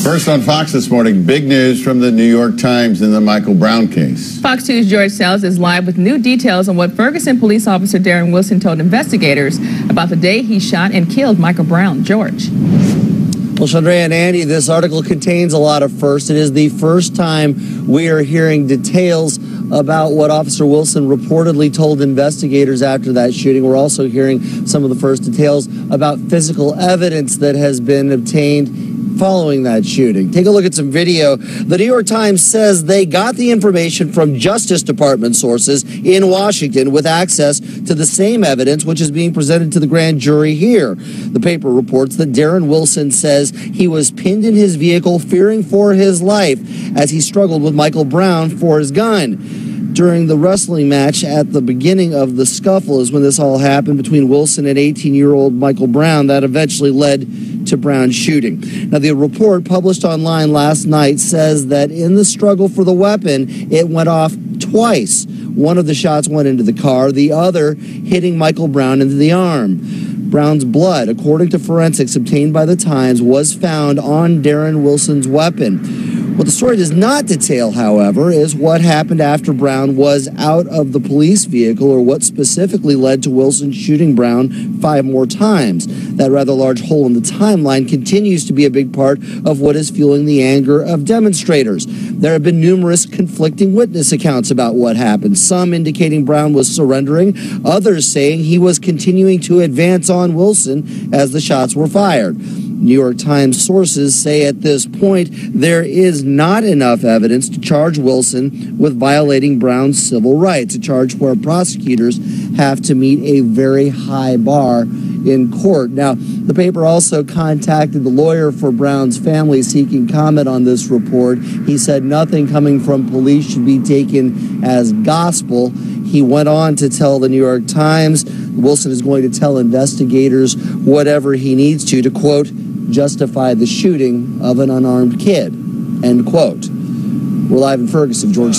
First on Fox this morning, big news from the New York Times in the Michael Brown case. Fox 2's George Sells is live with new details on what Ferguson police officer Darren Wilson told investigators about the day he shot and killed Michael Brown. George. Well, Chandra and Andy, this article contains a lot of firsts. It is the first time we are hearing details about what Officer Wilson reportedly told investigators after that shooting. We're also hearing some of the first details about physical evidence that has been obtained following that shooting. Take a look at some video. The New York Times says they got the information from Justice Department sources in Washington with access to the same evidence which is being presented to the grand jury here. The paper reports that Darren Wilson says he was pinned in his vehicle fearing for his life as he struggled with Michael Brown for his gun. During the wrestling match at the beginning of the scuffle is when this all happened between Wilson and 18-year-old Michael Brown that eventually led to Brown's shooting. Now, the report published online last night says that in the struggle for the weapon, it went off twice. One of the shots went into the car, the other hitting Michael Brown into the arm. Brown's blood, according to forensics obtained by the Times, was found on Darren Wilson's weapon. What the story does not detail, however, is what happened after Brown was out of the police vehicle or what specifically led to Wilson shooting Brown 5 more times. That rather large hole in the timeline continues to be a big part of what is fueling the anger of demonstrators. There have been numerous conflicting witness accounts about what happened, some indicating Brown was surrendering, others saying he was continuing to advance on Wilson as the shots were fired. New York Times sources say at this point there is not enough evidence to charge Wilson with violating Brown's civil rights, a charge where prosecutors have to meet a very high bar in court. Now, the paper also contacted the lawyer for Brown's family seeking comment on this report. He said nothing coming from police should be taken as gospel. He went on to tell the New York Times Wilson is going to tell investigators whatever he needs to quote, justify the shooting of an unarmed kid, end quote. We're live in Ferguson. George.